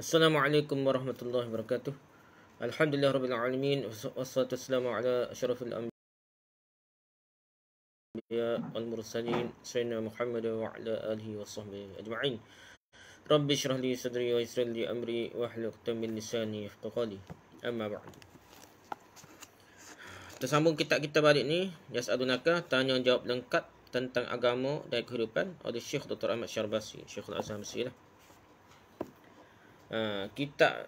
Assalamualaikum warahmatullahi wabarakatuh. Alhamdulillah rabbil alamin wassalatu wassalamu ala asyrafil anbiya wal mursalin sayyidina Muhammad wa ala alihi washabbihi ajma'in. Rabbi shrah li sadri wa yassir li amri wahlul 'uqdatam min lisani yafqahu qawli. Amma ba'd. Tersambung kita balik ni, Yas'alunaka, tanya jawab lengkap tentang agama dan kehidupan oleh Syekh Dr. Ahmad Syarbasi, Syekhul Azhar Mesir lah. Kita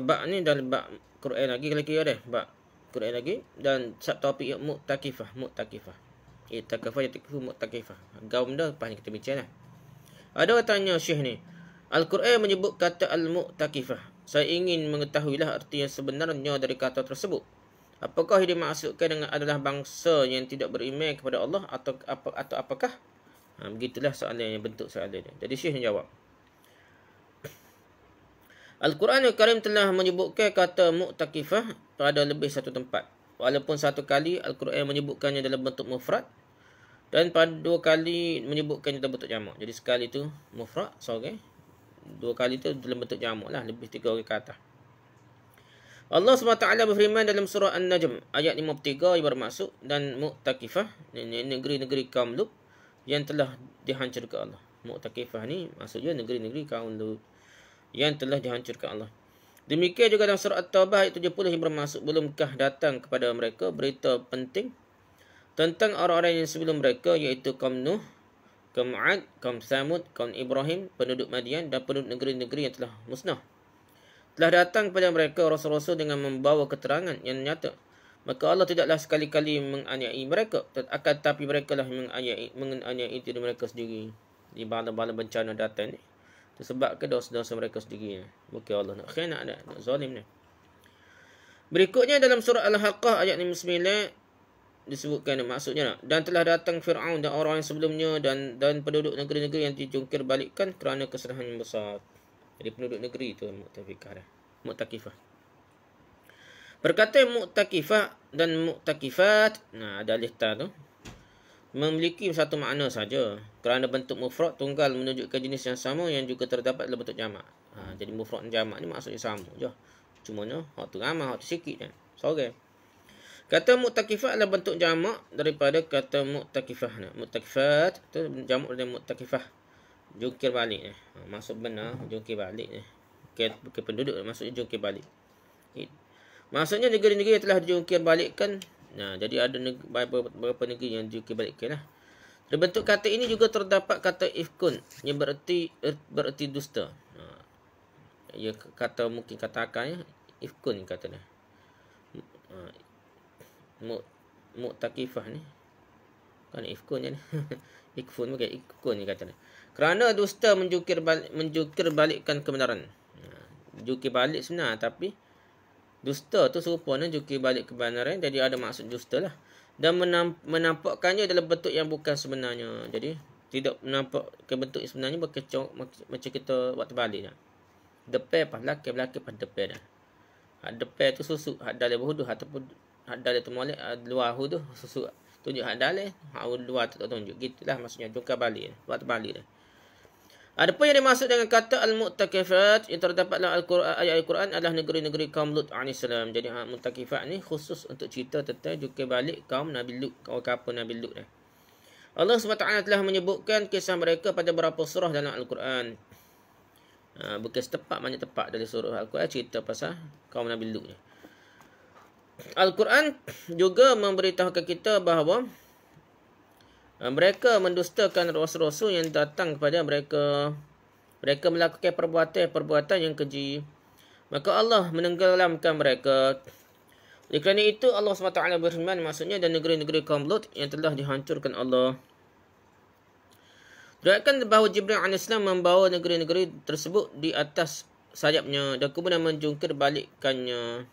bab ni dalam bab Quran lagi, kalau kira dah bab Quran lagi, dan subtopik yang mu'takifah. I'takafah mu'takifah. Gaum dah lepas ni kita bincang lah. Ada orang tanya Syekh ni, Al-Quran menyebut kata al-mu'takifah. Saya ingin mengetahuilah arti yang sebenarnya dari kata tersebut. Apakah yang dimaksudkan dengan adalah bangsa yang tidak beriman kepada Allah atau apakah? Begitulah soalan yang bentuk soalan dia. Jadi Syekh jawab, Al-Quran Al-Karim telah menyebutkan kata mu'takifah pada lebih satu tempat. Walaupun satu kali Al-Quran menyebutkannya dalam bentuk mufrad, dan pada dua kali menyebutkannya dalam bentuk jamak. Jadi sekali tu mufrad, sorry. Dua kali tu dalam bentuk jamak lah, lebih 3 orang ke atas. Allah SWT berfirman dalam surah An-Najm ayat 53 yang bermaksud dan mu'takifah, negeri-negeri kaum Lut yang telah dihancurkan Allah. Mu'takifah ni maksudnya negeri-negeri kaum Lut yang telah dihancurkan Allah. Demikian juga dalam surah At-Taubah ayat 70 yang bermaksud, belumkah datang kepada mereka berita penting tentang orang-orang yang sebelum mereka, iaitu kaum Nuh, kaum 'Ad, kaum Thamud, kaum Ibrahim, penduduk Madian dan penduduk negeri-negeri yang telah musnah. Telah datang kepada mereka rasul-rasul dengan membawa keterangan yang nyata. Maka Allah tidaklah sekali-kali menganiaya mereka, akan tetapi mereka lah menganiaya diri mereka sendiri. Di bala-bala bencana datang ni, disebabkan dosa-dosa mereka sendiri. Bukan Allah nak khianat, nak zalim ni. Berikutnya dalam surah Al-Haqqah ayat 59 disebutkan maksudnya, dan telah datang Fir'aun dan orang yang sebelumnya dan penduduk negeri-negeri yang dijungkir balikkan kerana kesalahan yang besar. Jadi penduduk negeri itu mu'takifah. Perkataan mu'takifah dan mu'takifat, ada lista tu, memiliki satu makna saja, kerana bentuk mufrad tunggal menunjukkan jenis yang sama yang juga terdapat dalam bentuk jamak. Jadi mufrad dan jamak ni maksudnya sama je. Cumanya hak tu ramai, hak tu sikit kan. Sorry. Kata mu'takifah adalah bentuk jamak daripada kata mu'takifah. Mu'takifat tu jamak dari mu'takifah. Jungkir balik ni. Maksud benar jungkir balik ni. Bukan penduduk, maksudnya jungkir balik. Maksudnya negeri-negeri yang telah dijungkir balikkan. Jadi ada beberapa negeri yang dijungkir balikkan lah. Dari bentuk kata ini juga terdapat kata ifkun yang bererti dusta. Ya, kata mungkin kata akalnya ifkun katanya. Mu'takifah ni kan ifkun ni. Ikfun bukan ikfun ni katanya. Kerana dusta menjungkir balikkan kebenaran. Jungkir balik sebenar, tapi dusta tu serupanya jungkir balik kebenaran, jadi ada maksud dusta lah. Dan menampakkannya dalam bentuk yang bukan sebenarnya. Jadi tidak menampak ke bentuk yang sebenarnya, macam kita buat terbalik dah. Depan pas belakang pas depan dah. Hak depan tu susuk hak dalam berhuduh, ataupun hak dalam tu molek, luar huduh susuk tunjuk hak dalam, hak luar tu tak tunjuk. Gitulah maksudnya jungkir balik, buat terbalik dah. Adapun yang dimaksud dengan kata al-mu'takifat yang terdapat dalam ayat Al-Quran adalah negeri-negeri kaum Lut AS. Jadi al-mu'takifat ni khusus untuk cerita tentang jungkir balik kaum Nabi Lut, kaum kapal Nabi Lut. Allah SWT telah menyebutkan kisah mereka pada beberapa surah dalam Al-Quran. Bukan setepat, banyak tepat dari surah Al-Quran cerita pasal kaum Nabi Lut. Al-Quran juga memberitahukan kita bahawa mereka mendustakan rasul-rasul yang datang kepada mereka. Mereka melakukan perbuatan yang keji. Maka Allah menenggelamkan mereka. Oleh kerana itu Allah SWT berfirman, maksudnya dan negeri-negeri kaum Lut yang telah dihancurkan Allah. Diriwayatkan bahawa Jibril AS membawa negeri-negeri tersebut di atas sayapnya dan kemudian menjungkir balikkannya.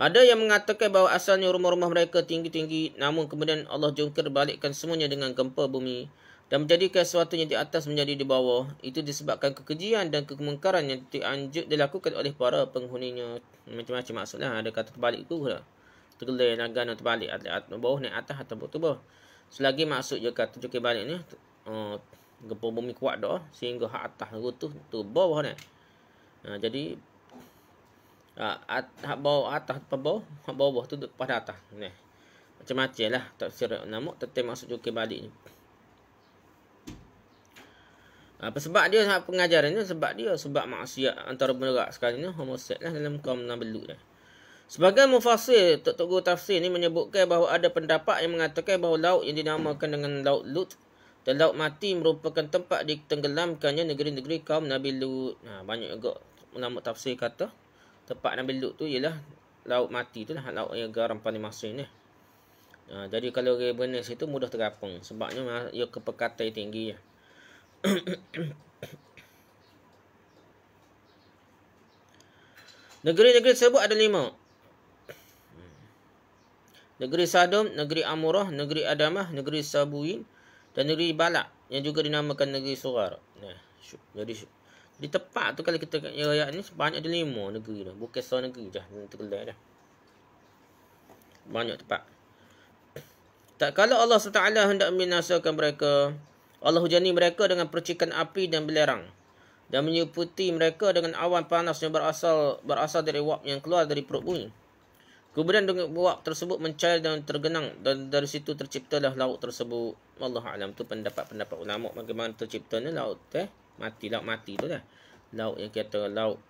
Ada yang mengatakan bahawa asalnya rumah-rumah mereka tinggi-tinggi, namun kemudian Allah jungkir balikkan semuanya dengan gempa bumi dan menjadikan sesuatu yang di atas menjadi di bawah. Itu disebabkan kekejian dan kemungkaran yang dilakukan oleh para penghuninya. Macam-macam maksudlah. Ada kata terbalik tu lah. Tergelai naga terbalik. Bawah naik atas atau bawah. Selagi maksud je kata jungkir balik ni, Gempa bumi kuat dah sehingga hak atas tu bawah ni. Jadi hak bawah atas apa bawah, hak bawah tu pada atas. Ni. Macam-macam lah tafsir nama tetap masuk jukir balik ni. Apa sebab dia hak pengajaran ni? Sebab maksiat antara penerak sekali ni homoseks lah dalam kaum Nabi Lut ni. Sebagai mufassir, Tok Guru tafsir ni menyebutkan bahawa ada pendapat yang mengatakan bahawa laut yang dinamakan dengan Laut Lut dan Laut Mati merupakan tempat ditenggelamkannya negeri-negeri kaum Nabi Lut. Banyak juga ulama tafsir kata tempat Nabi Lut tu ialah Laut Mati tu lah, laut yang garam paling masin ni. Jadi kalau dia berada situ mudah terapung sebabnya ia kepekatan tinggi ya. Negeri-negeri tersebut ada 5. Negeri Sadom, negeri Amurah, negeri Adamah, negeri Sabuin dan negeri Balak yang juga dinamakan negeri Sugar. Jadi tepat tu kalau kita ayat ni banyak ada 5 negeri dah. Bukan satu negeri dah tergelai dah. Banyak tempat. Tak kala Allah SWT hendak membinasakan mereka, Allah hujani mereka dengan percikan api dan belerang dan menyeputi mereka dengan awan panas yang berasal dari uap yang keluar dari perut bumi. Kemudian dengan uap tersebut mencair dan tergenang dan dari situ terciptalah laut tersebut. Wallahu a'lam, tu pendapat ulama bagaimana terciptanya laut mati, laut mati tu dah. Laut yang kata laut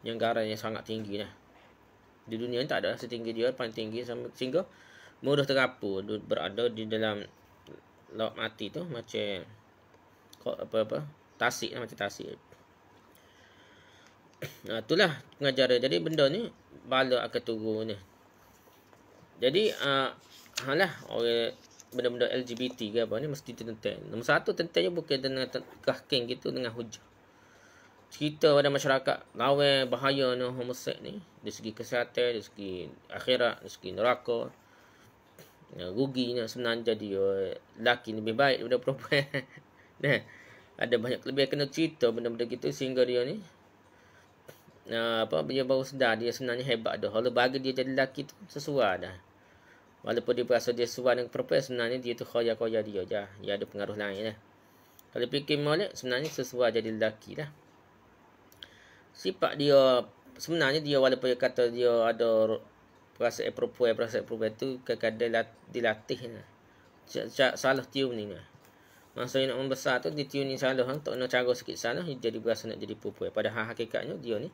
yang garam yang sangat tinggi dah. Di dunia ni tak ada setinggi dia, paling tinggi sehingga mudah terapur berada di dalam laut mati tu macam apa tasik lah, macam tasik. Itulah pengajaran. Jadi benda ni bala akan turun ni. Jadi orang benda-benda LGBT ke apa ni mesti tentang. Nombor 1 tentangnya bukan dengan kahking gitu dengan hujah. Cerita pada masyarakat lawan bahaya ni homoseks ni dari segi kesihatan, dari segi akhirat, dari segi neraka. Ruginya sebenarnya jadi lelaki lebih baik daripada perempuan. Nah, ada banyak kelebihan kena cerita benda-benda gitu sehingga dia ni dia baru sedar dia sebenarnya hebat dah. Kalau bagi dia jadi lelaki tu sesuai dah. Walaupun dia berasa dia sesuai dengan perempuan, sebenarnya dia tu khoya-khoya dia je. Dia ada pengaruh lain lah. Kalau fikir molek, sebenarnya sesuai jadi lelaki lah. Sifat dia sebenarnya dia walaupun dia kata dia ada perasaan perempuan tu kadang-kadang dilatih lah. Salah tuning lah. Masa dia nak membesar tu dia tuning salah, tak nak cara sikit salah dia jadi berasa nak jadi perempuan. Padahal hakikatnya dia ni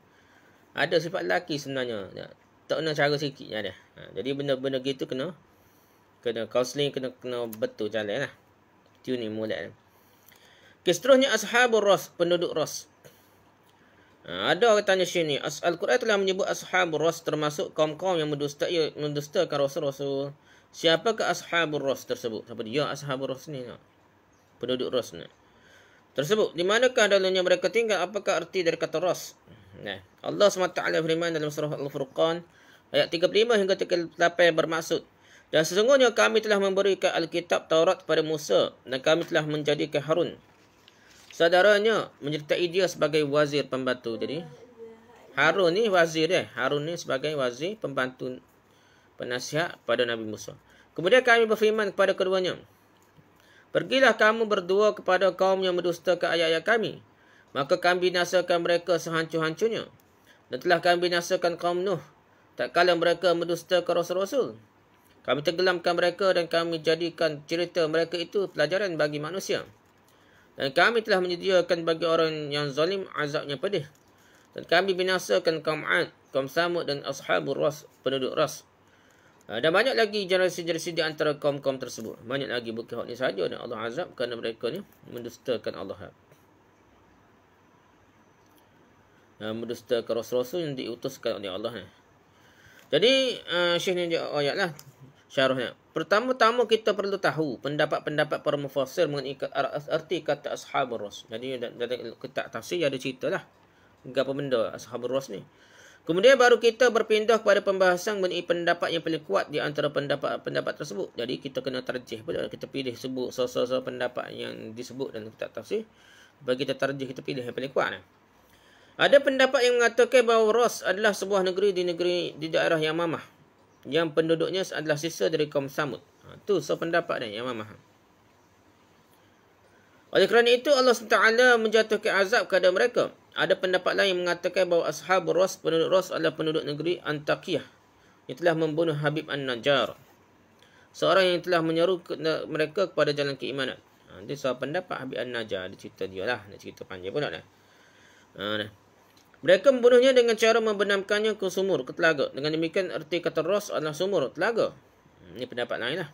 ada sifat lelaki sebenarnya. Tak nak cara sikit je ada. Jadi benda-benda gitu kena counselling, kena betul jalan lah. Tuning mulai lah. Seterusnya Ashabul Ras, penduduk Ras. Ada orang tanya sini, Al-Quran telah menyebut Ashabul Ras termasuk kaum-kaum yang mendustakan Rasul-Rasul. Siapakah Ashabul Ras tersebut? Siapa dia Ashabul Ras ni? Penduduk Ras ni tersebut. Di manakah dalamnya mereka tinggal? Apakah arti dari kata Ras? Allah SWT firman dalam surah Al-Furqan ayat 35 hingga 38 bermaksud, dan sesungguhnya kami telah memberikan Alkitab Taurat kepada Musa dan kami telah menjadikan Harun saudaranya menyertai dia sebagai wazir pembantu. Jadi Harun ni wazir dia. Harun ni sebagai wazir pembantu penasihat pada Nabi Musa. Kemudian kami berfirman kepada keduanya, pergilah kamu berdua kepada kaum yang mendustakan ayat-ayat kami, maka kami binasakan mereka sehancur-hancurnya. Dan telah kami binasakan kaum Nuh tak kala mereka mendustakan Rasul-Rasul. Kami tenggelamkan mereka dan kami jadikan cerita mereka itu pelajaran bagi manusia. Dan kami telah menyediakan bagi orang yang zalim azabnya pedih. Dan kami binasakan kaum Ad, kaum Samud dan Ashabul Ras, penduduk Ras. Dan banyak lagi generasi-generasi di antara kaum-kaum tersebut. Banyak lagi, bukan hak ni sahaja dan Allah azab kerana mereka ni mendustakan Allah. Mendustakan Rasul-Rasul yang diutuskan oleh Allah ni. Jadi Syekh ni ayat lah syarahnya. Pertama-tama kita perlu tahu pendapat-pendapat para mufassir mengenai arti kata Ashabul Ras. Jadi dalam kitab tafsir ada cerita lah apa benda Ashabul Ras ni. Kemudian baru kita berpindah kepada pembahasan mengenai pendapat yang paling kuat di antara pendapat-pendapat tersebut. Jadi kita kena tarjih pula. Kita pilih sebut so-so pendapat yang disebut dalam kitab tafsir. Bagi kita tarjih, kita pilih yang paling kuat. Ada pendapat yang mengatakan bahawa Ras adalah sebuah negeri di daerah Yamamah yang penduduknya adalah sisa dari kaum Samud. Itu so pendapat dia Yamamah. Oleh kerana itu Allah SWT menjatuhkan azab kepada mereka. Ada pendapat lain yang mengatakan bahawa Ashabur Ras, penduduk Ras adalah penduduk negeri Antakiyah yang telah membunuh Habib An-Najjar, seorang yang telah menyeru mereka kepada jalan keimanan. Dia soal pendapat Habib An-Najjar. Dia cerita dia lah. Nak cerita panjang pun tak lah. Mereka membunuhnya dengan cara membenamkannya ke sumur, ke telaga. Dengan demikian erti kata Ras adalah sumur, telaga. Ini pendapat lain lah.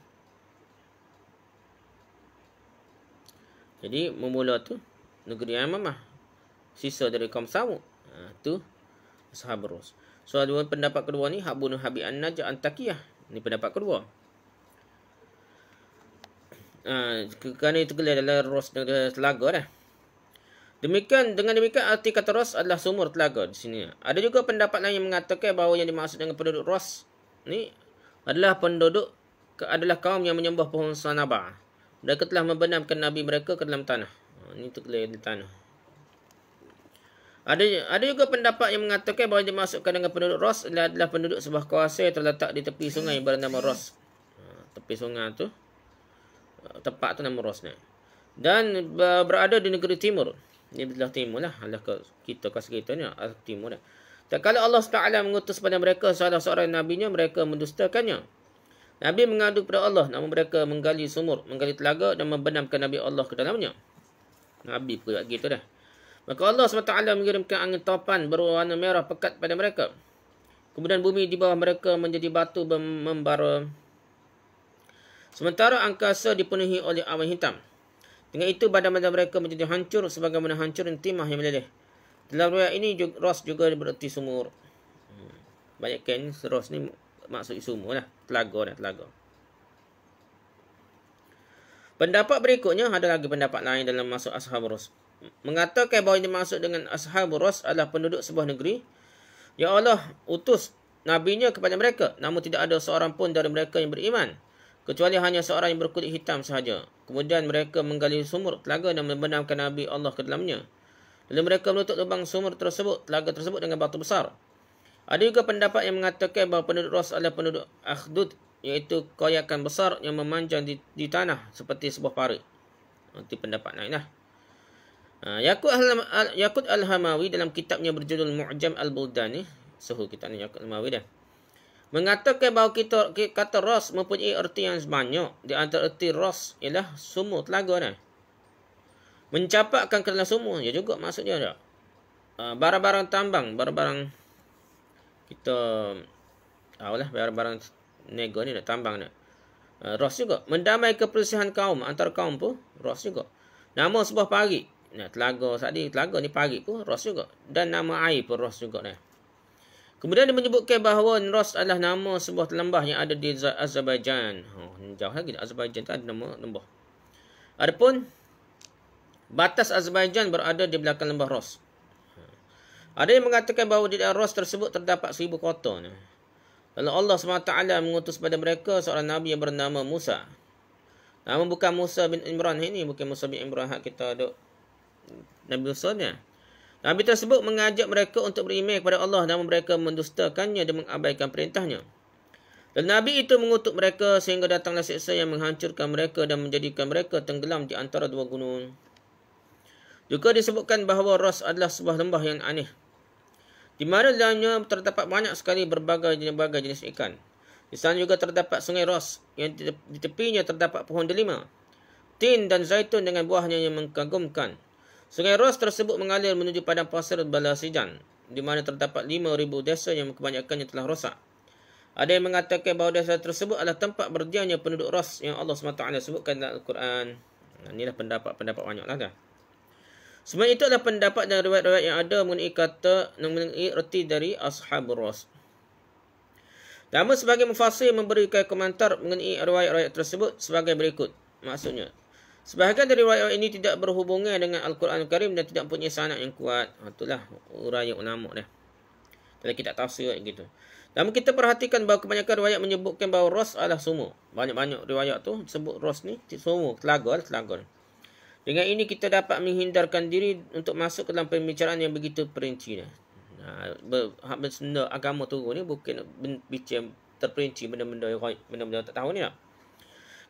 Jadi memula tu negeri Yamamah, sisa dari kaum Samud. Tu Ashabur Ras. So ada pendapat kedua ni, hak bunuh Habib An-Najjar Antakiyah. Ini pendapat kedua. Kerana itu gelar adalah Ras telaga dah. Dengan demikian arti kata Ras adalah sumur, telaga di sini. Ada juga pendapat lain yang mengatakan bahawa yang dimaksud dengan penduduk Ras ni adalah kaum yang menyembah pohon sanaba. Mereka telah membenamkan nabi mereka ke dalam tanah. Ini tergelar di tanah. Ada juga pendapat yang mengatakan bahawa yang dimaksudkan dengan penduduk Ras adalah penduduk sebuah kawasan yang terletak di tepi sungai bernama Ras. Tepi sungai tu, tempat tu nama Ras ni. Dan berada di negeri timur. Ini belah timur lah. Kita kasih kita ni timur lah. Tak kala Allah SWT mengutus pada mereka salah seorang nabinya, mereka mendustakannya. Nabi mengadu kepada Allah, namun mereka menggali sumur, menggali telaga dan membenamkan Nabi Allah ke dalamnya. Nabi pun buat gitu dah. Maka Allah SWT mengirimkan angin topan berwarna merah pekat pada mereka. Kemudian bumi di bawah mereka menjadi batu membara. Sementara angkasa dipenuhi oleh awan hitam. Dengan itu badan-badan mereka menjadi hancur sebagaimana hancurnya timah yang meleleh. Dalam riwayat ini Ras juga bererti sumur. Banyak kan Ras ni maksud sumur lah. Telaga. Pendapat berikutnya, ada lagi pendapat lain dalam masuk Ashabur Ras. Mengatakan bahawa yang dimaksud dengan Ashabur Ras adalah penduduk sebuah negeri yang Allah utus nabinya kepada mereka, namun tidak ada seorang pun dari mereka yang beriman, kecuali hanya seorang yang berkulit hitam sahaja. Kemudian mereka menggali sumur, telaga dan membenamkan Nabi Allah ke dalamnya. Lalu mereka menutup lubang sumur tersebut, telaga tersebut dengan batu besar. Ada juga pendapat yang mengatakan bahawa penduduk Ras adalah penduduk Akhdud, iaitu koyakan besar yang memanjang di tanah seperti sebuah parit. Itu pendapat lain lah. Yaqut Al-Hamawi dalam kitabnya berjudul Mu'jam Al-Buldan ni, suhu kitab ni Yaqut Al-Hamawi dah, mengatakan bahawa kata Ras mempunyai erti yang banyak. Di antara erti Ras ialah sumur, telaga dah. Mencapakkan ke dalam sumur, ya juga maksudnya dah. Barang-barang tambang, barang-barang kita barang-barang nego ni nak tambang nak. Ras juga. Mendamai kepersihan kaum, antara kaum pun Ras juga. Nama sebuah parit. Telaga ni parit pun Ras juga. Dan nama air pun Ras juga dah. Kemudian dia menyebutkan bahawa Ras adalah nama sebuah lembah yang ada di Azerbaijan. Jauh lagi Azerbaijan tu ada nama lembah. Adapun batas Azerbaijan berada di belakang lembah Ras. Ada yang mengatakan bahawa di daerah Ras tersebut terdapat 1000 kota. Lalu Allah SWT mengutus pada mereka seorang Nabi yang bernama Musa. Namun bukan Musa bin Imran ini. Bukan Musa bin Imran kita ada Nabi Musa ni. Nabi tersebut mengajak mereka untuk beriman kepada Allah, namun mereka mendustakannya dan mengabaikan perintahnya. Dan Nabi itu mengutuk mereka sehingga datanglah siksa yang menghancurkan mereka dan menjadikan mereka tenggelam di antara dua gunung. Juga disebutkan bahawa Ras adalah sebuah lembah yang aneh, di mana dalamnya terdapat banyak sekali berbagai jenis ikan. Di sana juga terdapat sungai Ras yang di tepinya terdapat pohon delima, tin dan zaitun dengan buahnya yang mengagumkan. Sungai Ras tersebut mengalir menuju padang pasir Balasijan, di mana terdapat 5,000 desa yang kebanyakannya telah rosak. Ada yang mengatakan bahawa desa tersebut adalah tempat berdiamnya penduduk Ras yang Allah SWT sebutkan dalam Al-Quran. Inilah pendapat banyak lah dah. Sebenarnya itu adalah pendapat dan riwayat-riwayat yang ada mengenai erti dari Ashabur Ras. Namun sebagai mufassir memberikan komentar mengenai riwayat-riwayat tersebut sebagai berikut. Maksudnya, sebahagian dari riwayat ini tidak berhubungan dengan Al-Quran Al-Karim dan tidak mempunyai sanad yang kuat. Itulah uraian ulama dah. Dalam kitab tafsir gitu. Namun kita perhatikan bahawa kebanyakan riwayat menyebutkan bahawa Ras adalah sumur. Banyak-banyak riwayat tu sebut Ras ni sumur, telaga. Dengan ini kita dapat menghindarkan diri untuk masuk ke dalam pembicaraan yang begitu perinci. Benda agama turun ni bukan bincang terperinci benda-benda yang tak tahu ni lah.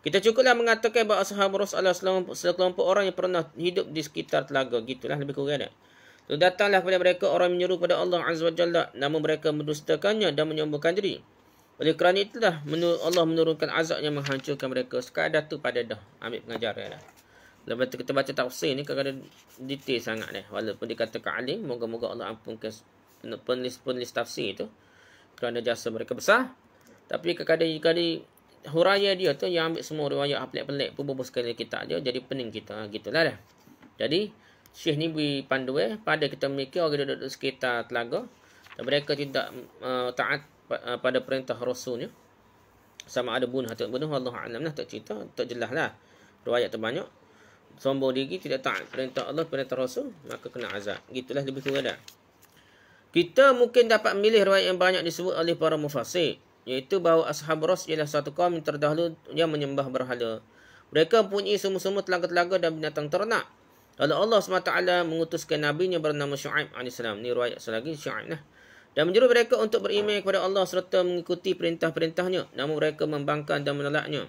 Kita cukuplah mengatakan bahawa ashabul ras adalah sekelompok orang yang pernah hidup di sekitar telaga. Gitulah lebih kurang dah. Lalu datanglah kepada mereka orang menyeru kepada Allah Azza wa Jalla, namun mereka mendustakannya dan menyombongkan diri. Oleh kerana itulah Allah menurunkan azab yang menghancurkan mereka. Sekadar tu pada dah ambil pengajaran dah. Lepas tu kita baca tafsir ni kadang-kadang detail sangat dah. Walaupun dikatakan alim, moga-moga Allah ampunkan penulis tafsir tu kerana jasa mereka besar. Tapi kadang-kadang huraya dia tu yang ambil semua riwayat pelik-pelik pun bubus sekali kitab je, jadi pening kita. Gitulah dah. Jadi Syekh ni beri panduan pada kita memikir orang duduk sekitar telaga dan mereka tidak taat pada perintah Rasulnya. Sama ada bunuh atau bunuh, Allah Alam lah, tak cerita, tak jelas lah. Riwayat terbanyak. Sombong diri, tidak taat perintah Allah, perintah Rasul, maka kena azab. Gitulah lebih kurang dah. Kita mungkin dapat memilih riwayat yang banyak disebut oleh para mufassir, iaitu bahawa ashab ras ialah satu kaum yang terdahulu yang menyembah berhala. Mereka mempunyai semua-semua telaga-telaga dan binatang ternak. Lalu Allah SWT mengutuskan nabinya bernama Syuaib AS. Ini riwayat selagi Syuaib lah. Dan menyuruh mereka untuk beriman kepada Allah serta mengikuti perintah-perintahnya. Namun mereka membangkang dan menolaknya.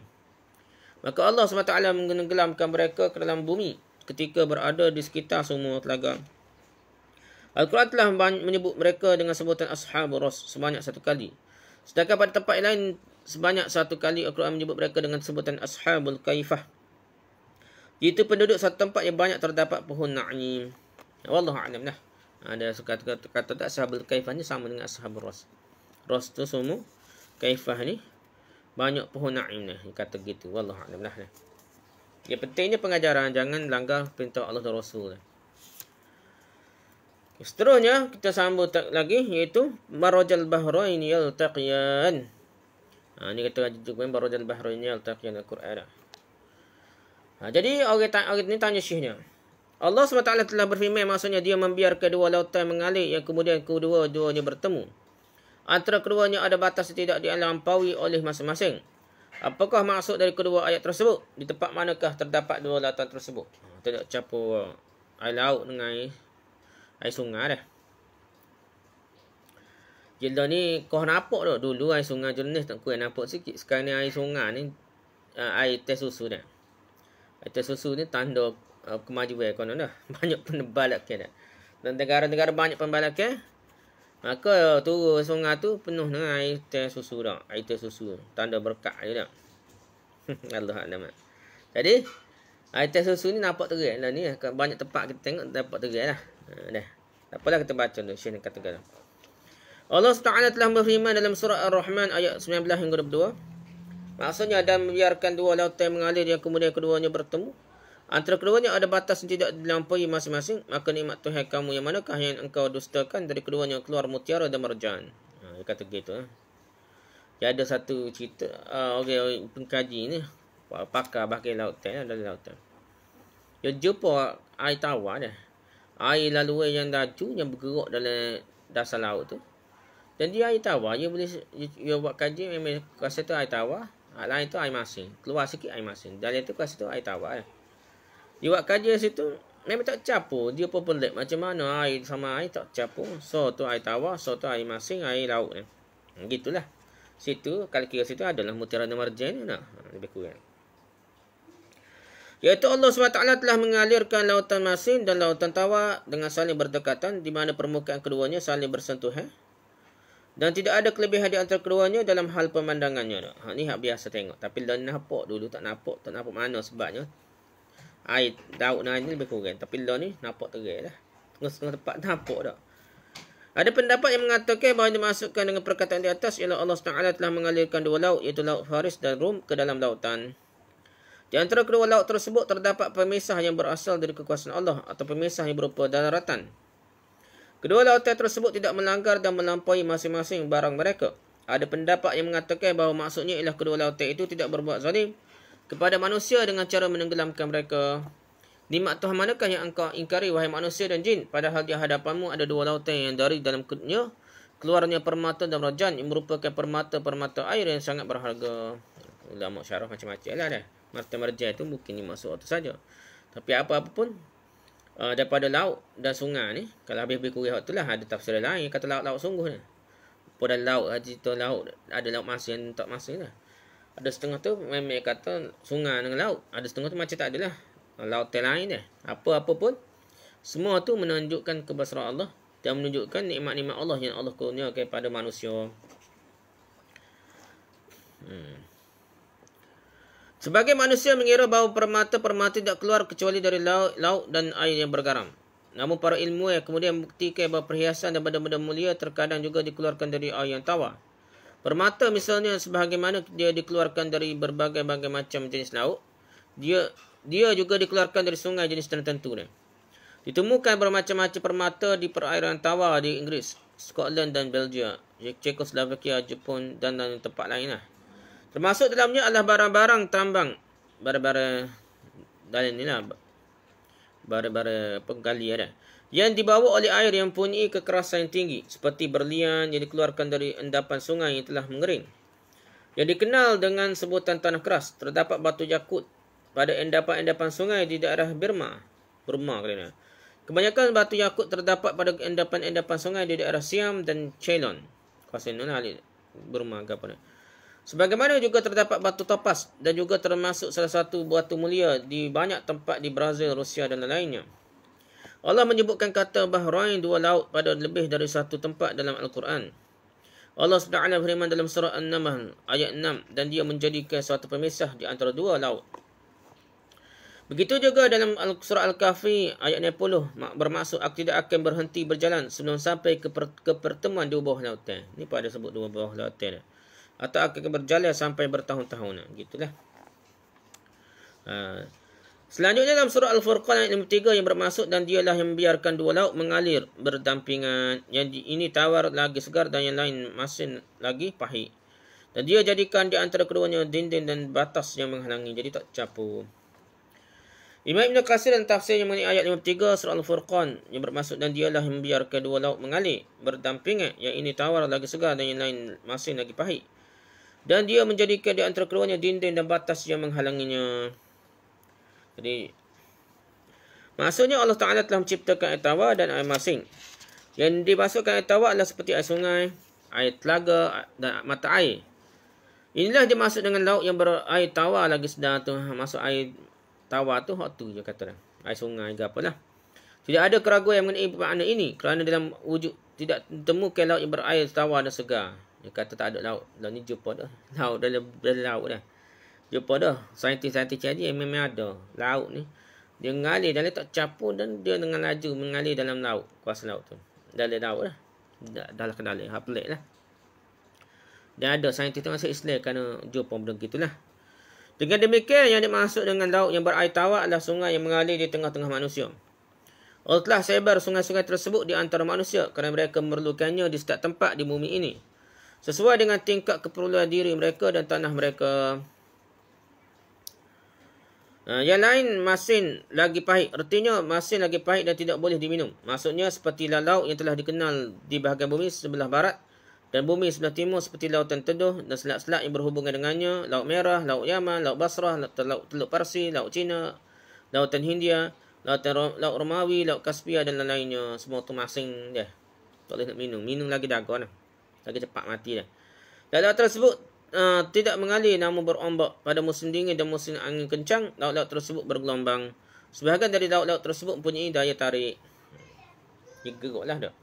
Maka Allah SWT menenggelamkan mereka ke dalam bumi ketika berada di sekitar semua telaga. Al-Quran telah menyebut mereka dengan sebutan Ashabul Ras sebanyak 1 kali. Sedangkan pada tempat lain sebanyak 1 kali Al-Quran menyebut mereka dengan sebutan Ashabul Kaifah. Itu penduduk satu tempat yang banyak terdapat pohon na'im. Wallahu a'lam lah. Ada kata tak Ashabul Kaifah ni sama dengan Ashabul Ras. Ras tu semua, Kaifah ni banyak pohon na'im ni. Kata gitu. Wallahu a'lam lah. Yang pentingnya pengajaran, jangan langgar perintah Allah dan Rasul. Seterusnya kita sambung lagi, iaitu marajal bahrain yaltaqiyan. Ni kata juga marajal bahrain yaltaqiyan Al-Quran. Jadi orang ni tanya syekhnya, Allah SWT telah berfirman, maksudnya dia membiarkan dua lautan mengalir yang kemudian kedua-duanya bertemu. Antara keduanya ada batas yang tidak dilampaui oleh masing-masing. Apakah maksud dari kedua ayat tersebut? Di tempat manakah terdapat dua lautan tersebut? Tidak campur air laut dengan air sungai dah. Jela ni kau nampak tak? Dulu air sungai jenis tak kuat nampak sikit. Sekarang ni air sungai ni air teh susu dah. Air teh susu ni tanda kemajuan konon dah. Banyak pembalakan dah. Dan negara-negara banyak pembalakan, maka turun sungai tu penuh dengan air teh susu dah. Air teh susu. Tanda berkat je dah. Allah Alam. Jadi air teh susu ni nampak terang lah ni. Banyak tempat kita tengok nampak terang lah. Dah. Tak apalah kita baca tu. Syekh ni katakan. Allah SWT telah berfirman dalam surah Ar-Rahman ayat 19 hingga 22. Maksudnya, dan membiarkan dua lautan mengalir yang kemudian keduanya bertemu. Antara keduanya ada batas yang tidak dilampaui masing-masing. Maka nikmat Tuhan kamu yang manakah yang engkau dustakan? Dari keduanya keluar mutiara dan marjan. Dia kata gitu. Dia ada satu cerita. Orang pengkaji ni, pakar bahagian lautan dari lautan. Dia jumpa air tawar dah. Air laluan yang laju yang bergerak dalam dasar laut tu. Dan dia air tawar, dia boleh dia buat kaji memang kuasa tu air tawar, lain tu air masin. Keluar sikit air masin. Dalam tu kuasa tu air tawar. Dia buat kaji di situ memang tak campur. Dia pun pelik macam mana air sama air tak campur. So tu air tawar, so tu air masin, air laut ni. Gitulah. Situ kalau kira situ adalah mutiara dan marjan ni nak. Lebih kurang. Iaitu Allah SWT telah mengalirkan lautan masin dan lautan tawar dengan saling berdekatan, di mana permukaan keduanya saling bersentuhan. Dan tidak ada kelebihan di antara keduanya dalam hal pemandangannya. Ni hak biasa tengok. Tapi dah nampak dulu tak nampak mana sebabnya. Air laut ni lebih kurang. Tapi lah ni nampak terang dah. Tengah-tengah tempat nampak tak. Ada pendapat yang mengatakan bahawa dimasukkan dengan perkataan di atas ialah Allah SWT telah mengalirkan dua laut, iaitu laut Faris dan Rum, ke dalam lautan. Di antara kedua laut tersebut terdapat pemisah yang berasal dari kekuasaan Allah atau pemisah yang berupa daratan. Kedua lautan tersebut tidak melanggar dan melampaui masing-masing barang mereka. Ada pendapat yang mengatakan bahawa maksudnya ialah kedua lautan itu tidak berbuat zalim kepada manusia dengan cara menenggelamkan mereka. Nikmat Tuhan manakah yang engkau ingkari wahai manusia dan jin? Padahal di hadapanmu ada dua lautan yang dari dalamnya keluarnya permata dan rajan yang merupakan permata-permata air yang sangat berharga. Ulama syarah macam-macam lah dah. Marta marjan itu mungkin dimaksud itu saja. Tapi apa-apa pun daripada laut dan sungai ni, kalau habis-habis kurang tu lah ada tafsir lain kata laut-laut sungguh ni. Pada laut cerita laut ada laut masin tak masin lah. Ada setengah tu memang kata sungai dengan laut. Ada setengah tu macam tak adalah. Lautan lain dia. Apa-apa pun. Semua tu menunjukkan kebesaran Allah. Dan menunjukkan nikmat-nikmat Allah yang Allah kurniakan kepada manusia. Sebagai manusia mengira bahawa permata-permata tidak keluar kecuali dari laut dan air yang bergaram. Namun para ilmuwan kemudian membuktikan bahawa perhiasan dan benda-benda mulia terkadang juga dikeluarkan dari air yang tawar. Permata misalnya sebagaimana dia dikeluarkan dari berbagai-bagai macam jenis laut, dia juga dikeluarkan dari sungai jenis tertentu. Ditemukan bermacam-macam permata di perairan tawar di Inggeris, Scotland dan Belgia, Czechoslovakia, Jepun dan tempat lain. Termasuk dalamnya adalah barang-barang tambang, barang-barang dalam ni lah, barang-barang penggali ada, yang dibawa oleh air yang mempunyai kekerasan yang tinggi, seperti berlian yang dikeluarkan dari endapan sungai yang telah mengering. Yang dikenal dengan sebutan tanah keras, terdapat batu yakut pada endapan-endapan sungai di daerah Burma. Kebanyakan batu yakut terdapat pada endapan-endapan sungai di daerah Siam dan Ceylon. Kawasan mana Burma ke apa ni? Sebagaimana juga terdapat batu topas dan juga termasuk salah satu batu mulia di banyak tempat di Brazil, Rusia dan lainnya. Allah menyebutkan kata Bahrain dua laut pada lebih dari satu tempat dalam Al-Quran. Allah SWT berfirman dalam surah An-Naml ayat 6, dan dia menjadikan suatu pemisah di antara dua laut. Begitu juga dalam surah Al-Kahfi ayat 60, bermaksud aku tidak akan berhenti berjalan sebelum sampai ke pertemuan dua bawah lautan. Ini pada sebut dua bawah lautan. Atau akan berjalan sampai bertahun-tahun. Gitulah. Selanjutnya dalam surah Al-Furqan ayat 53 yang bermaksud dan dialah yang membiarkan dua laut mengalir berdampingan. Yang ini tawar lagi segar dan yang lain masin lagi pahit. Dan dia jadikan di antara keduanya dinding dan batas yang menghalangi. Jadi tak campur. Imam Ibn Katsir dan tafsirnya mengenai ayat 53 surah Al-Furqan yang bermaksud dan dialah yang membiarkan dua laut mengalir berdampingan. Yang ini tawar lagi segar dan yang lain masin lagi pahit. Dan dia menjadikan di antara keduanya dinding dan batas yang menghalanginya. Jadi, maksudnya Allah Ta'ala telah menciptakan air tawar dan air masin. Yang dimasukkan air tawar adalah seperti air sungai, air telaga dan mata air. Inilah dimaksud dengan laut yang berair tawar lagi sedar tu. Maksud air tawar tu, hak tu je kata dah. Air sungai ke apalah. Tidak ada keraguan yang mengenai makna ini. Kerana dalam wujud tidak ditemukan laut yang berair tawar dan segar. Dia kata tak ada laut. Laut ni jumpa dah. Laut dalam laut dah. Jumpa dah. Saintis-saintis cari memang ada. Laut ni. Dia mengalir dalam tak capur dan dia dengan laju mengalir dalam laut. Kuasa laut tu. Dalam laut dah. Dalam ke dalam. Hak pelik lah. Dan ada saintis tu masuk Islam kerana jumpa benda gitulah. Dengan demikian yang dimaksud dengan laut yang berair tawar adalah sungai yang mengalir di tengah-tengah manusia. Allah telah sebar sungai-sungai tersebut di antara manusia kerana mereka memerlukannya di setiap tempat di bumi ini. Sesuai dengan tingkat keperluan diri mereka dan tanah mereka. Yang lain masin lagi pahit. Artinya masin lagi pahit dan tidak boleh diminum. Maksudnya seperti laut yang telah dikenal di bahagian bumi sebelah barat dan bumi sebelah timur seperti lautan Teduh dan selat-selat yang berhubungan dengannya, Laut Merah, Laut Yaman, Laut Basrah, Teluk Parsi, Laut Cina, Lautan Hindia, Laut Romawi, Laut Kaspia dan lain-lainnya. Semua tu masing dia. Tak boleh nak minum. Minum lagi dagon lah. Lagi cepat mati dah. Laut tersebut tidak mengalir namun berombak. Pada musim dingin dan musim angin kencang, laut-laut tersebut bergelombang. Sebahagian dari laut-laut tersebut mempunyai daya tarik. Dia geruklah dah.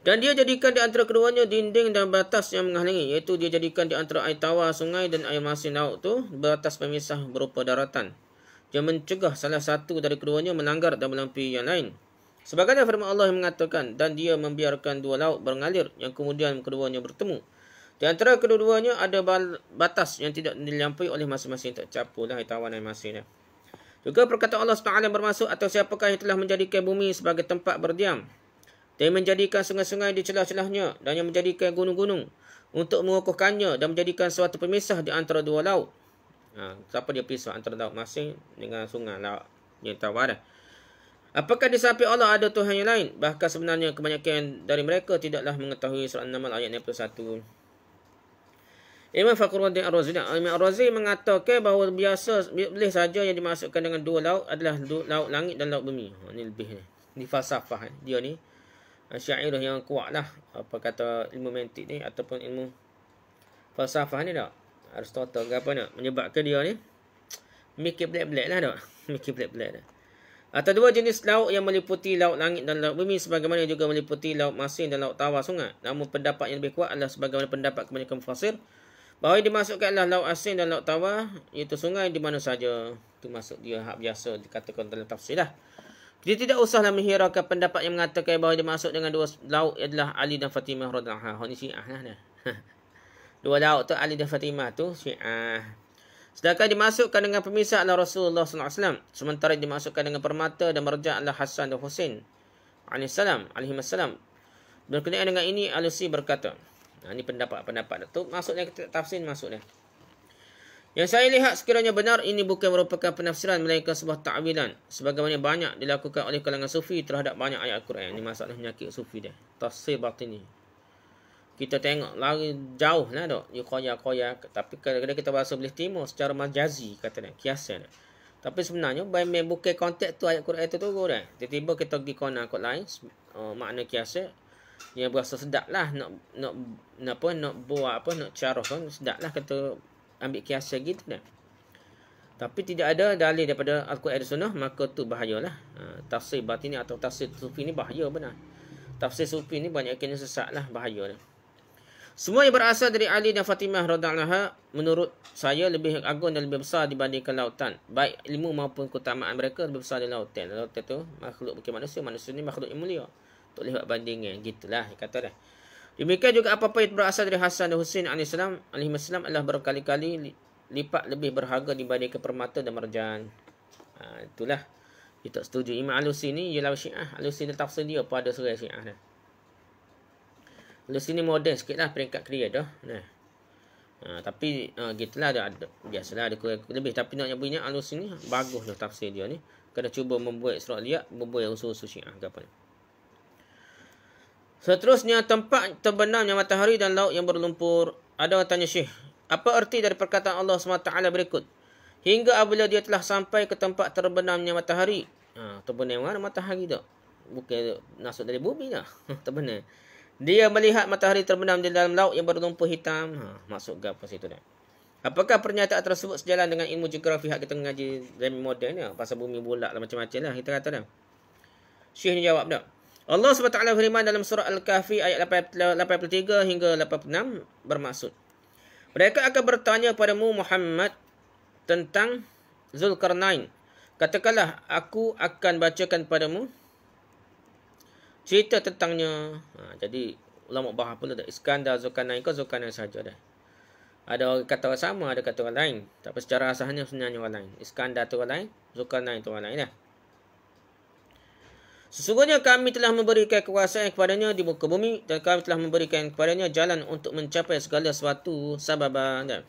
Dan dia jadikan di antara keduanya dinding dan batas yang menghalangi. Iaitu dia jadikan di antara air tawar sungai dan air masin laut tu batas pemisah berupa daratan. Dia mencegah salah satu dari keduanya melanggar dan melampaui yang lain. Sebagaimana firman Allah yang mengatakan, dan dia membiarkan dua laut mengalir yang kemudian keduanya bertemu. Di antara kedua-duanya ada batas yang tidak dilampaui oleh masing-masing. Tak capur lah tawar dan masin. Juga perkataan Allah SWT bermaksud atau siapakah yang telah menjadikan bumi sebagai tempat berdiam. Dan menjadikan sungai-sungai di celah-celahnya. Dan yang menjadikan gunung-gunung untuk mengukuhkannya. Dan menjadikan suatu pemisah di antara dua laut. Siapa dia pisah antara laut masin dengan sungai laut yang tawar dah. Apakah di samping Allah ada Tuhan yang lain? Bahkan sebenarnya kebanyakan dari mereka tidaklah mengetahui surah An-Naml ayat 61. Imam Fakhruddin Ar-Razi. Imam Ar-Razi mengatakan bahawa boleh saja yang dimasukkan dengan dua laut adalah laut langit dan laut bumi. Ini lebih ni falsafah dia ni. Syairah yang kuat lah. Apa kata ilmu mantik ni ataupun ilmu falsafah ni tak. Aristotle ke apa nak, menyebabkan dia ni mikir black-black lah tak. Mikir black-black dah. Atau dua jenis laut yang meliputi laut langit dan laut bumi, sebagaimana juga meliputi laut masin dan laut tawar sungai. Namun pendapat yang lebih kuat adalah sebagaimana pendapat kebanyakan mufassir, bahawa yang dimasukkan adalah laut asin dan laut tawar, iaitu sungai di mana saja. Itu maksud dia hak biasa dikatakan dalam tafsir lah. Kita tidak usahlah menghiraukan pendapat yang mengatakan bahawa dia masuk dengan dua laut adalah Ali dan Fatimah radhiyallahu anha. Ini Syiah lah. Dua laut tu Ali dan Fatimah tu Syiah. Sedangkan dimasukkan dengan pemisah adalah Rasulullah SAW. Sementara dimasukkan dengan permata dan merja adalah Hasan dan Husain alaihissalam. Berkenaan dengan ini, Alusi berkata, ini pendapat-pendapat tu masuk dalam tafsir, masuk dah. Yang saya lihat sekiranya benar, ini bukan merupakan penafsiran melainkan sebuah ta'wilan, sebagaimana banyak dilakukan oleh kalangan sufi terhadap banyak ayat Al-Quran. Ini masalah penyakit sufi dah. Tafsir batini. Kita tengok lari jauh lah dok. Dia koyak-koyak. Tapi kadang-kadang kita bahasa boleh timur secara majazi kata dia. Kiasan. Tapi sebenarnya bukan konteks tu ayat Quran tu turun dah. Tiba-tiba kita pergi kona kot lain. Makna kiasan. Yang berasa sedap lah. Nak buat apa. Nak carah kan. Sedap lah kita ambil kiasan gitu dah. Tapi tidak ada dalil daripada Al-Quran dan Sunnah. Maka tu bahayalah. Tafsir batini atau tafsir sufi ni bahaya benar. Tafsir sufi ni banyak kena sesat lah. Bahaya dah. Semua yang berasal dari Ali dan Fatimah radhiyallahu anha menurut saya lebih agung dan lebih besar dibandingkan lautan. Baik ilmu maupun keutamaan mereka lebih besar dari lautan. Lautan tu makhluk bukan manusia. Manusia ni makhluk yang mulia. Tak boleh buat bandingan. Gitulah kata dah. Demikian juga apa-apa yang berasal dari Hasan dan Husain alaihissalam adalah berkali-kali lipat lebih berharga dibandingkan permata dan marjan. Itulah. Kita setuju. Imam Alusi ni ialah Syiah. Alusi dia tafsir dia pada surah Syiah dah. Lalu sini modern sikit lah peringkat kriya dah. Tapi gitulah ada biasalah ada kurang lebih. Tapi nak nyebutnya alus sini bagus dah tafsir dia ni. Kena cuba membuat surat liat, membuat usul-usul Syiah ke apa ni. Seterusnya, tempat terbenamnya matahari dan laut yang berlumpur. Ada orang tanya Syekh, apa arti dari perkataan Allah SWT berikut? Hingga apabila dia telah sampai ke tempat terbenamnya matahari. Terbenam mana matahari tu? Bukan masuk dari bumi dah. Terbenam. Dia melihat matahari terbenam di dalam laut yang berlumpur hitam. Masuk ke apa situ dah. Apakah pernyataan tersebut sejalan dengan ilmu geografi yang kita mengaji zaman moden ya? Pasal bumi bulat lah macam-macam lah kita kata dah. Syekh ni jawab dah. Allah SWT firman dalam surah Al-Kahfi ayat 83 hingga 86 bermaksud. Mereka akan bertanya padamu Muhammad tentang Zulkarnain. Katakanlah, aku akan bacakan padamu cerita tentangnya. Jadi ulama bahas pula dah. Iskandar, Zulkarnain ke Zulkarnain saja dah. Ada orang kata orang sama, ada kata orang lain. Tapi secara asalnya sebenarnya orang lain. Iskandar tu orang lain, Zulkarnain tu orang lain dah. Sesungguhnya kami telah memberikan kekuasaan kepadanya di muka bumi dan kami telah memberikan kepadanya jalan untuk mencapai segala sesuatu sababan.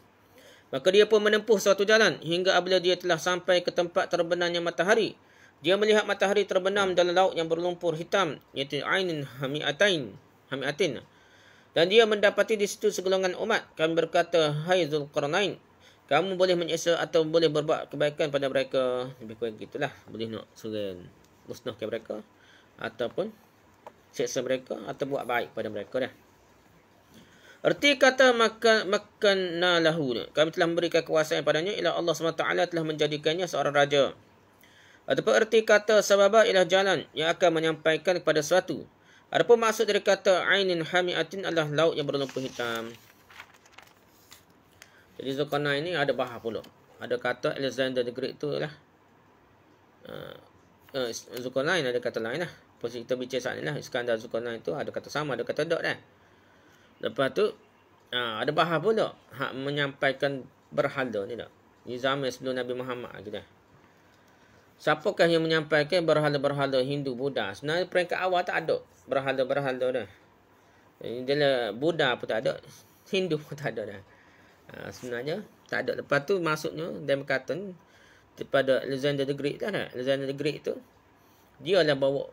Maka dia pun menempuh suatu jalan hingga apabila dia telah sampai ke tempat terbenamnya matahari. Dia melihat matahari terbenam dalam laut yang berlumpur hitam, iaitu Ainin Hamiatin. Dan dia mendapati di situ segolongan umat. Kami berkata, hai Zulkarnain, kamu boleh menyiksa atau boleh berbuat kebaikan pada mereka. Lebih kurang gitulah. Boleh nak suruh musnahkan mereka, ataupun siksa mereka, atau buat baik pada mereka dah. Erti kata makanna lahu, kami telah memberikan kekuasaan padanya, ialah Allah SWT telah menjadikannya seorang raja. Ataupun erti kata sababa ialah jalan yang akan menyampaikan kepada sesuatu. Adapun maksud dari kata Ainin Hamiatin adalah laut yang berlumpur hitam. Jadi Zulkarnain ini ada bahas pula. Ada kata Alexander the Great tu lah. Zulkarnain ada kata lain lah. Posisi kita bicara saat ni lah. Iskandar Zulkarnain tu ada kata sama, ada kata dot dah. Lepas tu ada bahas pula hak menyampaikan berhala ni tak. Ini zaman sebelum Nabi Muhammad lagi dah. Siapakah yang menyampaikan berhala-berhala Hindu, Buddha? Sebenarnya peringkat awal tak ada berhala-berhala dah. Dia Buddha pun tak ada, Hindu pun tak ada dah. Sebenarnya tak ada. Lepas tu masuknya dia berkata daripada Alexander the Great dah. Alexander the Great tu dia lah bawa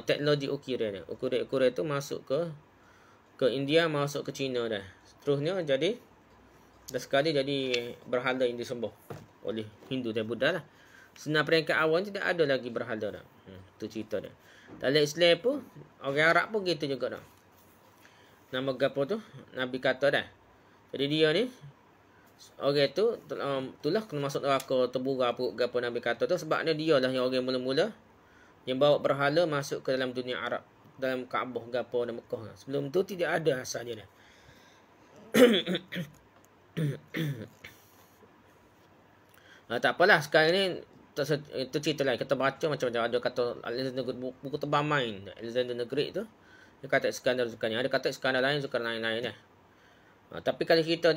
teknologi ukiran. Ukiran tu masuk ke India, masuk ke China dah. Seterusnya jadi dah sekali jadi berhala yang disembah oleh Hindu dan Buddha lah. Sebenarnya peringkat awal tidak ada lagi berhala dah. Tu cerita dah. Dalam Islam pun orang Arab pun gitu juga dah. Nama gapo tu Nabi kata dah. Jadi dia ni orang tu itulah kena masuk neraka terbuka apa Nabi kata tu, sebabnya dia lah yang orang mula-mula yang bawa berhala masuk ke dalam dunia Arab, dalam Kaabah gapo dan Mekah. Sebelum tu tidak ada asalnya dah. Tak apalah, sekarang ni itu cerita lain. Kita baca macam-macam. Ada kata Alexander, buku tebal main Alexander the Great tu, dia kata Iskandar Zulkarnain. Ada kata Iskandar lain, Zulkarnain lain lah. Tapi kalau kita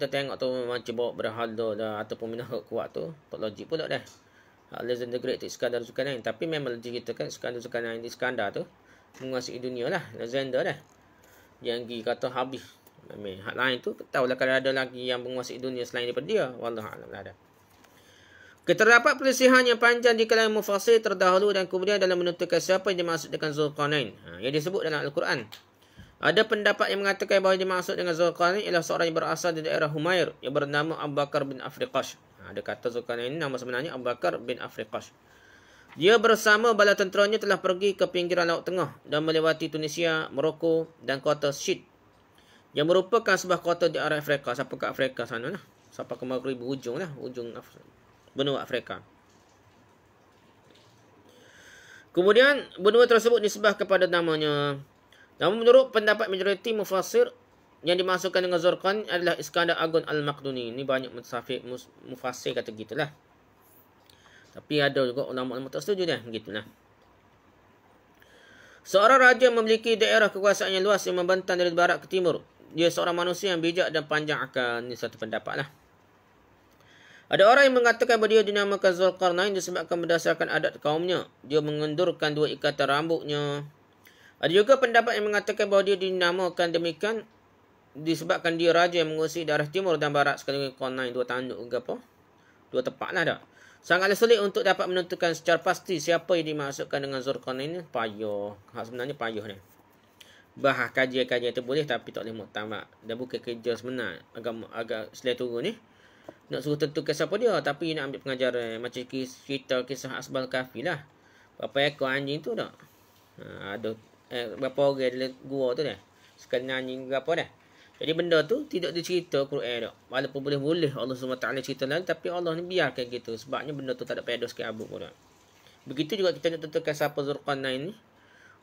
tengok tu macam bawa berhala dah ataupun minahak kuat tu, tak logik pula dah. Alexander the Great tu Iskandar Zulkarnain. Tapi memang logik kita kan Iskandar Zulkarnain, Iskandar tu menguasai dunia lah. Alexander dah yang pergi kata habis. Hak lain tu tahulah kalau ada lagi yang menguasai dunia selain daripada dia. Wallahualam lah dah. Terdapat perselisihan yang panjang di kalangan mufassir terdahulu dan kemudian dalam menentukan siapa yang dimaksud dengan Zulkarnain. Yang disebut dalam Al-Quran. Ada pendapat yang mengatakan bahawa yang dimaksud dengan Zulkarnain ialah seorang yang berasal dari daerah Humair yang bernama Abu Bakar bin Afriqash. Ada kata Zulkarnain ini nama sebenarnya Abu Bakar bin Afriqash. Dia bersama bala tenteranya telah pergi ke pinggiran Laut Tengah dan melewati Tunisia, Morocco dan kota Shid yang merupakan sebuah kota di arah Afrika. Sampai ke Afrika sana lah. Sampai ke Maghrib ujung lah. Ujung benua Afrika. Kemudian benua tersebut disebah kepada namanya. Namun menurut pendapat majoriti mufassir, yang dimasukkan dengan Zulkarnain adalah Iskandar Agung Al-Maqduni. Ini banyak mufassir kata gitulah. Tapi ada juga ulama-ulama tak setuju dah. Begitulah. Seorang raja memiliki daerah kekuasaan yang luas yang membentang dari barat ke timur. Dia seorang manusia yang bijak dan panjang akal. Ini satu pendapat lah. Ada orang yang mengatakan bahawa dia dinamakan Zulkarnain disebabkan berdasarkan adat kaumnya. Dia mengendurkan 2 ikatan rambutnya. Ada juga pendapat yang mengatakan bahawa dia dinamakan demikian disebabkan dia raja yang menguasai daerah timur dan barat sekaligus Qarnain, 2 tanduk ke apa. 2 tepat lah dah. Sangatlah sulit untuk dapat menentukan secara pasti siapa yang dimaksudkan dengan Zulkarnain ini. Payah. Sebenarnya payah ni. Bahas kajian-kajian itu boleh tapi tak boleh muktamad. Dan bukan kerja sebenar. Agak selai turun ni. Nak suruh tentukan siapa dia. Tapi nak ambil pengajaran. Macam cerita kisah Asbal Kahfi lah. Berapa ekor anjing tu tak? Ada berapa orang dalam gua tu dah. Sekali anjing berapa dah. Jadi benda tu tidak dicerita Quran tak. Walaupun boleh-boleh Allah SWT cerita lain. Tapi Allah ni biarkan gitu. Sebabnya benda tu tak ada pedas ke abu pun tak. Begitu juga kita nak tentukan siapa Zulkarnain ni.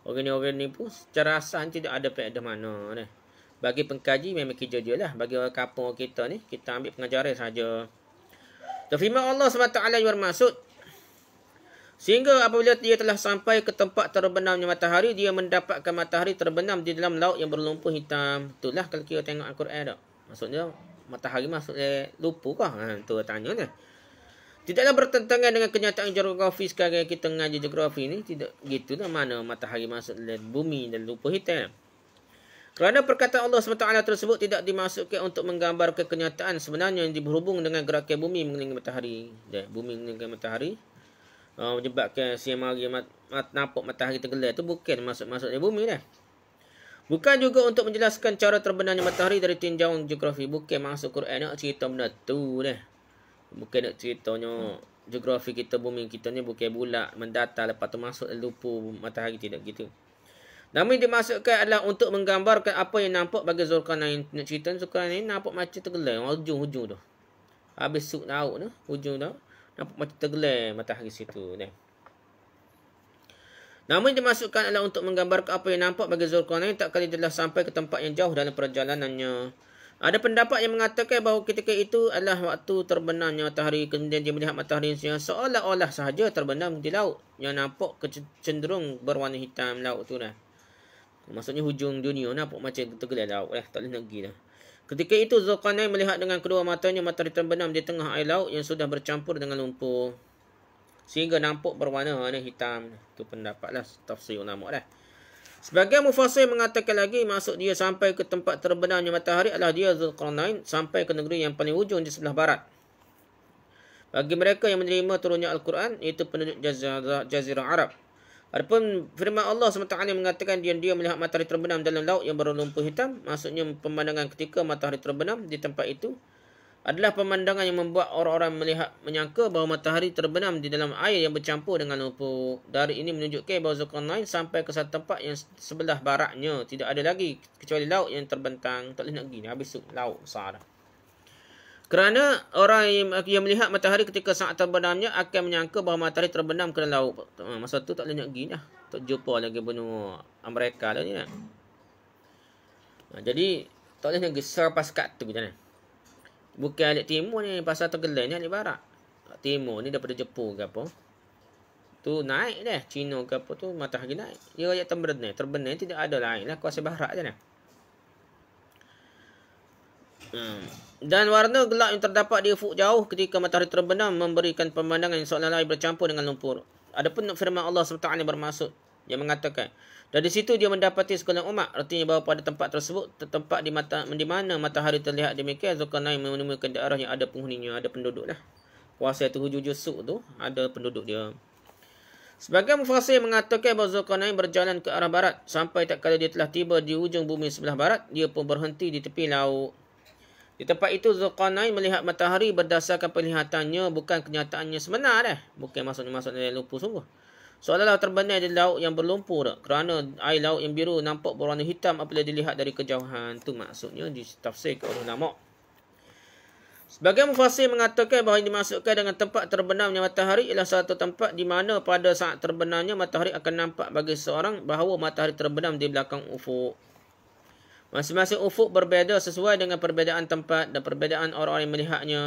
Orang ni pun secara asal tidak ada pedas mana dah. Bagi pengkaji memang kerja dia lah. Bagi orang kampung kita ni, kita ambil pengajaran saja. Firman Allah SWT yang bermaksud, sehingga apabila dia telah sampai ke tempat terbenamnya matahari, dia mendapatkan matahari terbenam di dalam laut yang berlumpur hitam. Itulah kalau kita tengok Al-Quran tak. Maksudnya matahari maksudnya lumpur kah? Tu tanya ni. Tidaklah bertentangan dengan kenyataan geografi sekarang kita mengaji geografi ni. Tidak gitu lah mana matahari maksudnya bumi dan lumpur hitam. Kerana perkataan Allah SWT tersebut tidak dimaksudkan untuk menggambarkan kenyataan sebenarnya yang berhubung dengan gerakan bumi mengelilingi matahari. Bumi mengelilingi matahari. Menyebabkan siang hari nampak matahari tenggelam itu bukan maksudnya bumi dah. Bukan juga untuk menjelaskan cara terbenamnya matahari dari tinjauan geografi. Bukan maksud Quran nak cerita benda tu dah. Bukan nak ceritanya geografi kita, bumi kita ni bukan bulat mendatar lepas tu masuk lumpur matahari, tidak gitu. Namun yang dimaksudkan adalah untuk menggambarkan apa yang nampak bagi Zulkarnain. Nak cerita Zulkarnain nampak macam tenggelam hujung-hujung tu. Habis suk laut tu, hujung tu nampak macam tenggelam matahari situ dah. Namun yang dimaksudkan adalah untuk menggambarkan apa yang nampak bagi Zulkarnain tak kali dia telah sampai ke tempat yang jauh dalam perjalanannya. Ada pendapat yang mengatakan bahawa ketika itu adalah waktu terbenamnya matahari, kemudian dia melihat matahari yang seolah-olah sahaja terbenam di laut yang nampak cenderung berwarna hitam laut tu dah. Maksudnya hujung dunia nampak macam tenggelam laut dah, tak boleh nak pergi dah. Ketika itu Zulkarnain melihat dengan kedua matanya matahari terbenam di tengah air laut yang sudah bercampur dengan lumpur sehingga nampak berwarna hitam. Itu pendapatlah tafsir ulama dah. Sebagian mufassir mengatakan lagi maksud dia sampai ke tempat terbenamnya matahari adalah dia Zulkarnain sampai ke negeri yang paling ujung di sebelah barat. Bagi mereka yang menerima turunnya Al-Quran, iaitu penduduk Jazirah Arab. Adapun firman Allah SWT mengatakan dia melihat matahari terbenam dalam laut yang berlumpur hitam. Maksudnya pemandangan ketika matahari terbenam di tempat itu adalah pemandangan yang membuat orang-orang menyangka bahawa matahari terbenam di dalam air yang bercampur dengan lumpur. Dari ini menunjukkan bahawa Zulkarnain sampai ke satu tempat yang sebelah baratnya. Tidak ada lagi kecuali laut yang terbentang. Tak boleh nak pergi. Habis laut besar dah. Kerana orang yang melihat matahari ketika saat terbenamnya akan menyangka bahawa matahari terbenam ke dalam laut. Masa tu tak boleh nak pergi dah. Tak jumpa lagi benua Amerika dah ni lah. Jadi tak boleh nak pergi selepas kat tu je. Bukan alik timur ni pasal tenggelam ni alik barat. Timur ni daripada Jepun ke apa. Tu naik dah. Cina ke apa tu matahari naik. Dia rakyat terbenam tidak ada lain lah. Kuasa barat je lah. Dan warna gelap yang terdapat di ufuk jauh ketika matahari terbenam memberikan pemandangan yang seolah-olah bercampur dengan lumpur. Adapun firman Allah SWT bermaksud yang mengatakan, dari situ dia mendapati segala umat, artinya bahawa pada tempat tersebut, tempat di mana matahari terlihat demikian, Zulkarnain menemukan daerah yang ada penghuninya, ada penduduk lah. Kuasa tu hujung jusuk tu ada penduduk dia. Sebagian mufassir mengatakan bahawa Zulkarnain berjalan ke arah barat sampai tak kala dia telah tiba di ujung bumi sebelah barat, dia pun berhenti di tepi laut. Di tempat itu Zulkarnain melihat matahari berdasarkan penglihatannya, bukan kenyataannya sebenar dah. Bukan maksudnya lumpur sungguh. Seolah-olah terbenam di laut yang berlumpur dah. Kerana air laut yang biru nampak berwarna hitam apabila dilihat dari kejauhan. Itu maksudnya ditafsirkan oleh ulama. Sebagian mufassir mengatakan bahawa yang dimaksudkan dengan tempat terbenamnya matahari ialah satu tempat di mana pada saat terbenamnya matahari akan nampak bagi seorang bahawa matahari terbenam di belakang ufuk. Masing-masing ufuk berbeza sesuai dengan perbezaan tempat dan perbezaan orang-orang yang melihatnya.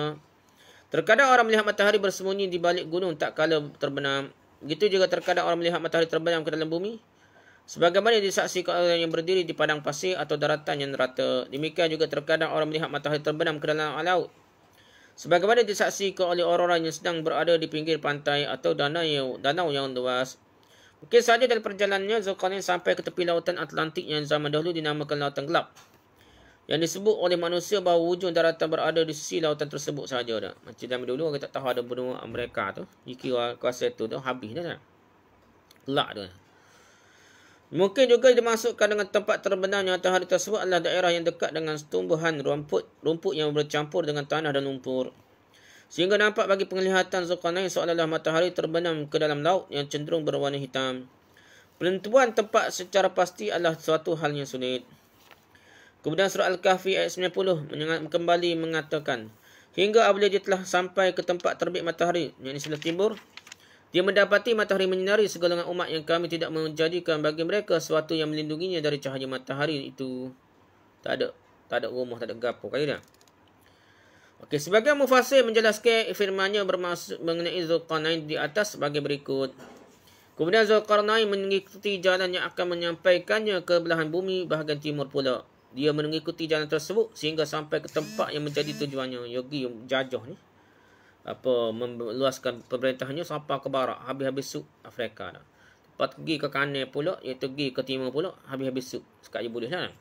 Terkadang orang melihat matahari bersembunyi di balik gunung tak kala terbenam. Begitu juga terkadang orang melihat matahari terbenam ke dalam bumi. Sebagaimana disaksikan orang yang berdiri di padang pasir atau daratan yang rata. Demikian juga terkadang orang melihat matahari terbenam ke dalam laut. Sebagaimana disaksikan oleh orang-orang yang sedang berada di pinggir pantai atau danau yang luas. Mungkin saja dalam perjalanannya Zulkarnain sampai ke tepi lautan Atlantik yang zaman dahulu dinamakan Lautan Gelap. Yang disebut oleh manusia bahawa wujud daratan berada di sisi lautan tersebut sahaja dah. Macam zaman dulu orang tak tahu ada benua Amerika tu. Jika kuasa tu habis dah. Gelap tu. Mungkin juga dimasukkan dengan tempat terbenamnya matahari tersebut adalah daerah yang dekat dengan tumbuhan rumput yang bercampur dengan tanah dan lumpur. Sehingga nampak bagi penglihatan Zulkarnain seolah-olah matahari terbenam ke dalam laut yang cenderung berwarna hitam. Penentuan tempat secara pasti adalah suatu hal yang sulit. Kemudian surah Al-Kahfi ayat 90 kembali mengatakan, hingga apabila dia telah sampai ke tempat terbit matahari, yang di sebelah timur, dia mendapati matahari menyinari segala umat yang kami tidak menjadikan bagi mereka sesuatu yang melindunginya dari cahaya matahari itu. Tak ada rumah, tak ada gapo kali dah. Okey, sebagian mufassir menjelaskan firman-Nya bermaksud mengenai Zulkarnain di atas sebagai berikut. Kemudian Zulkarnain mengikuti jalan yang akan menyampaikannya ke belahan bumi bahagian timur pula. Dia mengikuti jalan tersebut sehingga sampai ke tempat yang menjadi tujuannya. Yogi jajah ni meluaskan pemerintahannya sampai ke barat, habis-habis suk Afrika dah. Lepas pergi ke kanan pula, iaitu pergi ke timur pula, habis-habis suk. Sekat je boleh lah.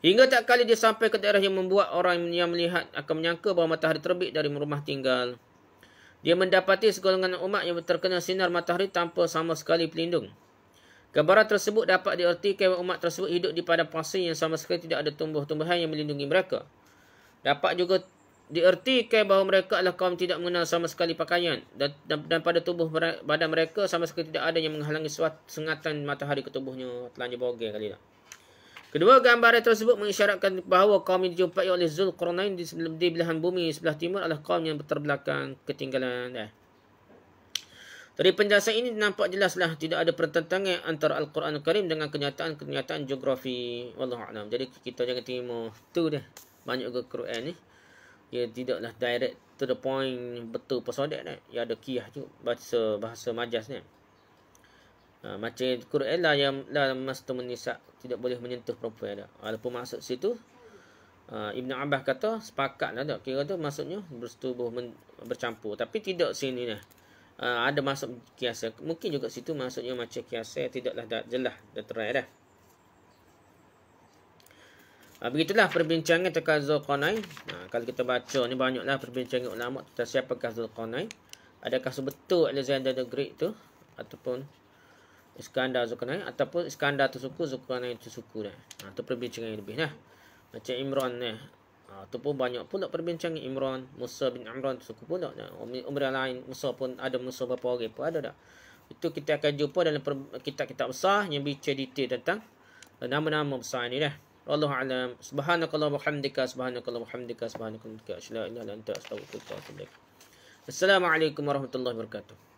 Hingga tak kali dia sampai ke daerah yang membuat orang yang melihat akan menyangka bahawa matahari terbit dari rumah tinggal. Dia mendapati segolongan umat yang terkena sinar matahari tanpa sama sekali pelindung. Gambaran tersebut dapat diartikan umat tersebut hidup di padang pasir yang sama sekali tidak ada tumbuh-tumbuhan yang melindungi mereka. Dapat juga diartikan bahawa mereka adalah kaum tidak mengenal sama sekali pakaian dan pada tubuh badan mereka sama sekali tidak ada yang menghalangi sengatan matahari ke tubuhnya. Telanjang bogel kali tak. Kedua gambaran tersebut mengisyaratkan bahawa kaum yang dijumpai oleh Zulkarnain di belahan bumi sebelah timur adalah kaum yang terbelakang, ketinggalan. Dari penjelasan ini nampak jelaslah tidak ada pertentangan antara Al-Quran Al-Karim dengan kenyataan geografi. Wallahu a'lam. Jadi kita jangan terima tu dah. Banyak juga Quran ni. Ia tidaklah direct to the point betul persoalan dah. Ia ada kiyah tu bahasa majas ni. Macam Quran lah yang mastumun nisa, tidak boleh menyentuh perempuan dah. Walaupun maksud situ Ibn Abbas kata sepakat lah tak. Kira tu maksudnya bersetubuh bercampur. Tapi tidak sini dah. Ada maksud kiasah. Mungkin juga situ maksudnya macam kiasah, tidaklah jelas dah terai dah. Begitulah perbincangan tentang Zulkarnain. Kalau kita baca ni banyaklah perbincangan ulama tentang siapakah Zulkarnain. Adakah sebetul Alexander the Great tu ataupun Iskandar Zulkarnain, ataupun Iskandar tu suku, Zulkarnain tu suku dah. Itu perbincangan yang lebih dah. Macam Imran ni. Ataupun banyak pula perbincangan Imran, Musa bin Imran tu suku pula dah. Umur lain Musa pun ada, Musa berapa orang pun ada dah. Itu kita akan jumpa dalam kitab-kitab besar yang bicara detail tentang nama-nama besar ni dah. Wallahu a'lam. Subhanakallahumma wa bihamdika, subhanakallahumma wa bihamdika, subhanakallahumma wa bihamdika, asyhadu an la ilaha illa anta, astaghfiruka wa atubu ilaik. Assalamualaikum warahmatullahi wabarakatuh.